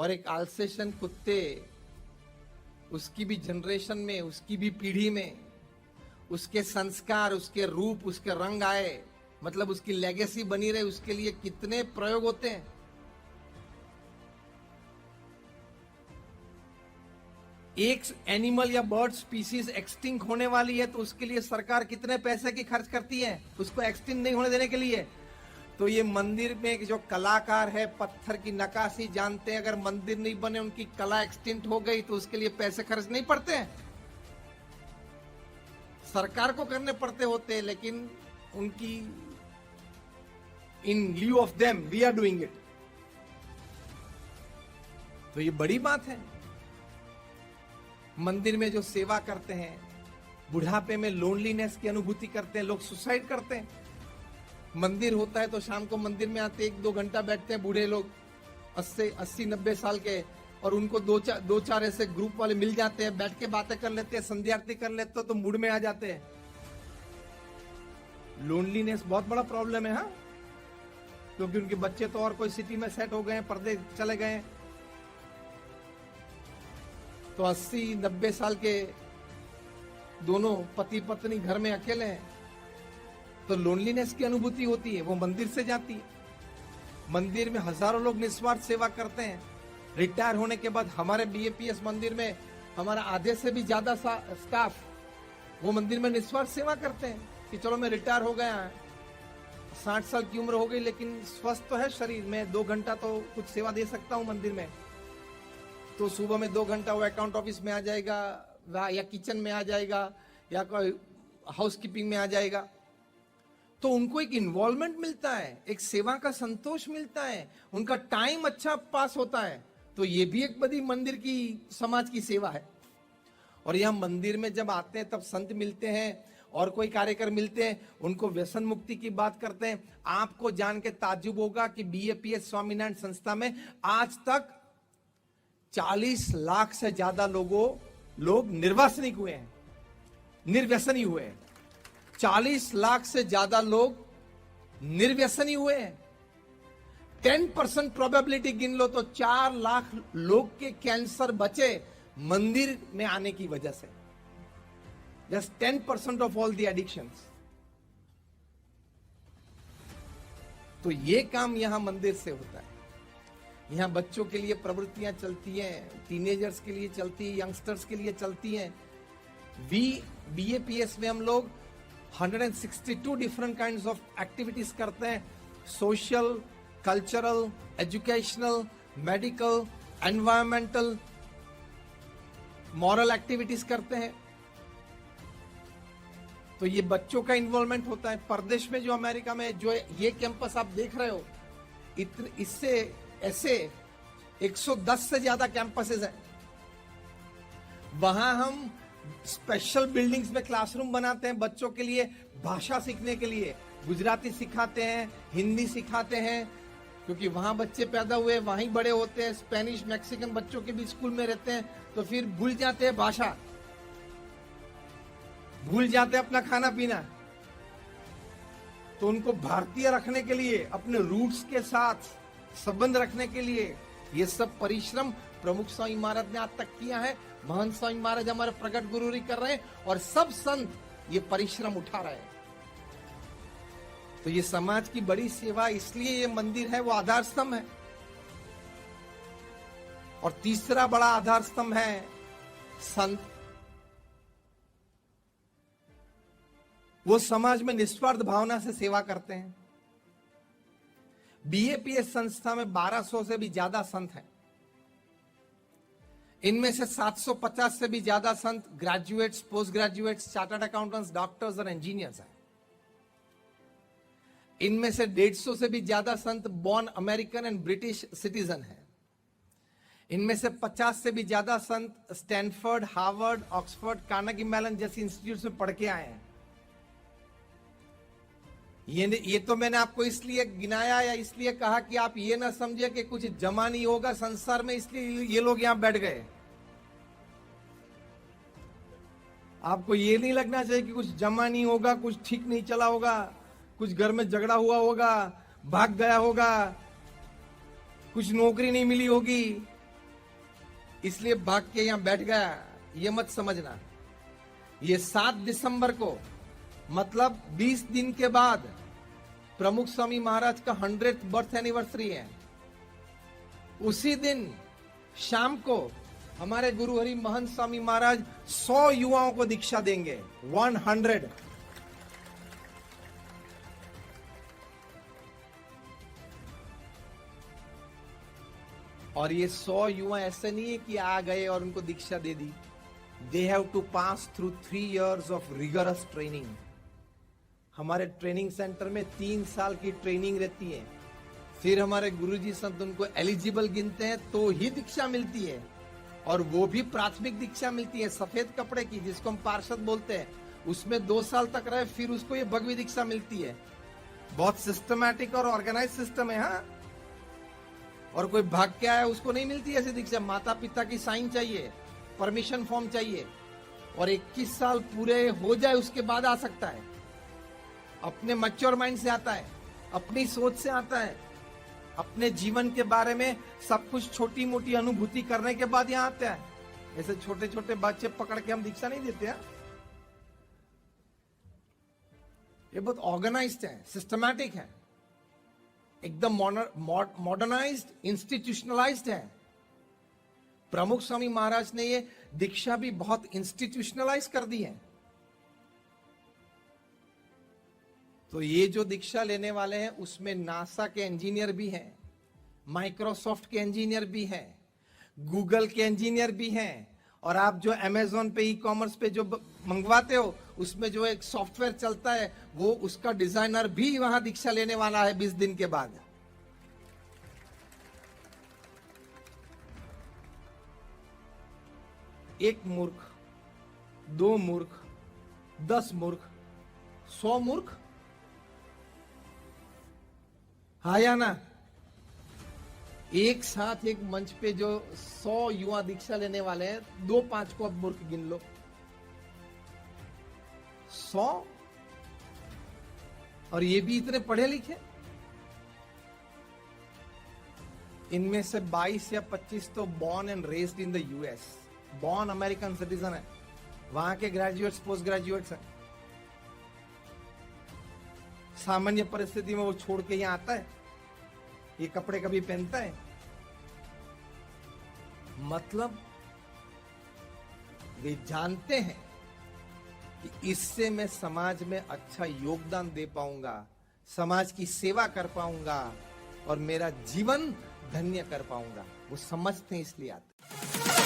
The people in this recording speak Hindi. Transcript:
और एक अल्सेशन कुत्ते, उसकी भी जनरेशन में, उसकी भी पीढ़ी में उसके संस्कार, उसके रूप, उसके रंग आए, मतलब उसकी लेगेसी बनी रहे, उसके लिए कितने प्रयोग होते हैं। एक एनिमल या बर्ड स्पीसीज एक्सटिंक्ट होने वाली है तो उसके लिए सरकार कितने पैसे की खर्च करती है उसको एक्सटिंक्ट नहीं होने देने के लिए। तो ये मंदिर में जो कलाकार है, पत्थर की नक्काशी जानते हैं, अगर मंदिर नहीं बने, उनकी कला एक्सटिंक्ट हो गई तो उसके लिए पैसे खर्च नहीं पड़ते हैं, सरकार को करने पड़ते होते हैं, लेकिन उनकी in lieu of them we are doing it. तो ये बड़ी बात है। मंदिर में जो सेवा करते हैं, बुढ़ापे में लोनलीनेस की अनुभूति करते हैं, लोग सुसाइड करते हैं। मंदिर होता है तो शाम को मंदिर में आते 1-2 घंटा बैठते हैं बूढ़े लोग 80-90 साल के, और उनको दो चार ऐसे ग्रुप वाले मिल जाते हैं, बैठ के बातें कर लेते हैं, संध्या आरती कर लेते हैं, तो मूड में आ जाते हैं। लोनलीनेस बहुत बड़ा प्रॉब्लम है, हाँ, क्योंकि उनके बच्चे तो और कोई सिटी में सेट हो गए हैं, पर्दे चले गए हैं। तो 80-90 साल के दोनों पति पत्नी घर में अकेले हैं, तो लोनलीनेस की अनुभूति होती है, वो मंदिर से जाती है। मंदिर में हजारों लोग निस्वार्थ सेवा करते हैं। रिटायर होने के बाद हमारे बीएपीएस मंदिर में हमारा आधे से भी ज्यादा स्टाफ वो मंदिर में निस्वार्थ सेवा करते हैं कि चलो मैं रिटायर हो गया, 60 साल की उम्र हो गई, लेकिन स्वस्थ तो है शरीर में, 2 घंटा तो कुछ सेवा दे सकता हूं मंदिर में। तो सुबह में 2 घंटा वो अकाउंट ऑफिस में आ जाएगा, या किचन में आ जाएगा, या कोई हाउसकीपिंग में आ जाएगा। तो उनको एक इन्वॉल्वमेंट मिलता है, एक सेवा का संतोष मिलता है, उनका टाइम अच्छा पास होता है। तो ये भी एक बड़ी मंदिर की, समाज की सेवा है। और यहां मंदिर में जब आते हैं तब संत मिलते हैं और कोई कार्यक्रम मिलते हैं, उनको व्यसन मुक्ति की बात करते हैं। आपको जान के ताज्जुब होगा कि बीएपीएस स्वामीनारायण संस्था में आज तक 40 लाख से ज्यादा लोग निर्वासनिक हुए हैं, निर्व्यसनी हुए हैं। 40 लाख से ज्यादा लोग निर्व्यसनी हुए हैं। 10% प्रोबेबिलिटी गिन लो तो 4 लाख लोग के कैंसर बचे मंदिर में आने की वजह से। Just 10% of all the addictions. तो ये काम यहां मंदिर से होता है। यहां बच्चों के लिए प्रवृत्तियां चलती हैं, टीनेजर्स के लिए चलती है, यंगस्टर्स के लिए चलती हैं। बीएपीएस में हम लोग 162 डिफरेंट काइंड्स ऑफ एक्टिविटीज करते हैं। Social, cultural, educational, medical, environmental, moral activities करते हैं। तो ये बच्चों का इन्वॉल्वमेंट होता है। परदेश में जो अमेरिका में जो ये कैंपस आप देख रहे हो, इससे ऐसे 110 से ज्यादा कैंपसेस हैं। वहां हम स्पेशल बिल्डिंग्स में क्लासरूम बनाते हैं बच्चों के लिए, भाषा सीखने के लिए। गुजराती सिखाते हैं, हिंदी सिखाते हैं, क्योंकि वहां बच्चे पैदा हुए, वहीं बड़े होते हैं। स्पेनिश, मैक्सिकन बच्चों के भी स्कूल में रहते हैं, तो फिर भूल जाते हैं भाषा, भूल जाते हैं अपना खाना पीना। तो उनको भारतीय रखने के लिए, अपने रूट्स के साथ संबंध रखने के लिए ये सब परिश्रम प्रमुख स्वामी महाराज ने आज तक किया है। महंत स्वामी महाराज हमारे प्रकट गुरु कर रहे हैं, और सब संत ये परिश्रम उठा रहे हैं। तो ये समाज की बड़ी सेवा, इसलिए ये मंदिर है वो आधार स्तंभ है। और तीसरा बड़ा आधार स्तंभ है संत। वो समाज में निस्वार्थ भावना से सेवा करते हैं। बीएपीएस संस्था में 1200 से भी ज्यादा संत हैं। इनमें से 750 से भी ज्यादा संत graduates, post graduates, chartered accountants, doctors और इंजीनियर्स हैं। इनमें से 150 से भी ज्यादा संत born American and British citizen हैं। इनमें से 50 से भी ज्यादा संत Stanford, Harvard, Oxford, Carnegie Mellon जैसी इंस्टीट्यूट में पढ़ के आए हैं। ये तो मैंने आपको इसलिए गिनाया या इसलिए कहा कि आप ये ना समझे कि कुछ जमा नहीं होगा संसार में, इसलिए ये लोग यहां बैठ गए। आपको ये नहीं लगना चाहिए कि कुछ जमा नहीं होगा, कुछ ठीक नहीं चला होगा, कुछ घर में झगड़ा हुआ होगा, भाग गया होगा, कुछ नौकरी नहीं मिली होगी, इसलिए भाग के यहां बैठ गया, ये मत समझना। ये 7 दिसंबर को, मतलब 20 दिन के बाद प्रमुख स्वामी महाराज का 100th बर्थ एनिवर्सरी है। उसी दिन शाम को हमारे गुरु हरि महंत स्वामी महाराज 100 युवाओं को दीक्षा देंगे। 100। और ये 100 युवा ऐसे नहीं है कि आ गए और उनको दीक्षा दे दी। They have to pass through 3 years of rigorous training. हमारे ट्रेनिंग सेंटर में 3 साल की ट्रेनिंग रहती है। फिर हमारे गुरुजी संत उनको एलिजिबल गिनते हैं तो ही दीक्षा मिलती है, और वो भी प्राथमिक दीक्षा मिलती है सफेद कपड़े की, जिसको हम पार्षद बोलते हैं। उसमें 2 साल तक रहे, फिर उसको ये भगवी दीक्षा मिलती है। बहुत सिस्टमैटिक और ऑर्गेनाइज सिस्टम है। हाँ, और कोई भाग के आया उसको नहीं मिलती ऐसी दीक्षा। माता पिता की साइन चाहिए, परमिशन फॉर्म चाहिए, और 21 साल पूरे हो जाए उसके बाद आ सकता है। अपने मैच्योर माइंड से आता है, अपनी सोच से आता है, अपने जीवन के बारे में सब कुछ छोटी मोटी अनुभूति करने के बाद यहां आता है। ऐसे छोटे छोटे बच्चे पकड़ के हम दीक्षा नहीं देते हैं। ये बहुत ऑर्गेनाइज्ड है, सिस्टमैटिक है, एकदम मॉडर्नाइज्ड, इंस्टीट्यूशनलाइज्ड है। प्रमुख स्वामी महाराज ने ये दीक्षा भी बहुत इंस्टीट्यूशनलाइज कर दी है। तो ये जो दीक्षा लेने वाले हैं उसमें नासा के इंजीनियर भी हैं, माइक्रोसॉफ्ट के इंजीनियर भी हैं, गूगल के इंजीनियर भी हैं, और आप जो अमेजोन पे ई-कॉमर्स पे जो मंगवाते हो उसमें जो एक सॉफ्टवेयर चलता है वो उसका डिजाइनर भी वहां दीक्षा लेने वाला है 20 दिन के बाद। एक मूर्ख, 2 मूर्ख, 10 मूर्ख, 100 मूर्ख, हाँ या ना? एक साथ एक मंच पे जो 100 युवा दीक्षा लेने वाले हैं, 2-5 को अब मूर्ख गिन लो। 100, और ये भी इतने पढ़े लिखे। इनमें से 22 या 25 तो born and raised in the US, born American citizen है, वहां के ग्रेजुएट्स, पोस्ट ग्रेजुएट्स हैं। सामान्य परिस्थिति में वो छोड़ के यहां आता है, ये कपड़े कभी पहनता है? मतलब वे जानते हैं कि इससे मैं समाज में अच्छा योगदान दे पाऊंगा, समाज की सेवा कर पाऊंगा, और मेरा जीवन धन्य कर पाऊंगा। वो समझते हैं, इसलिए आते हैं।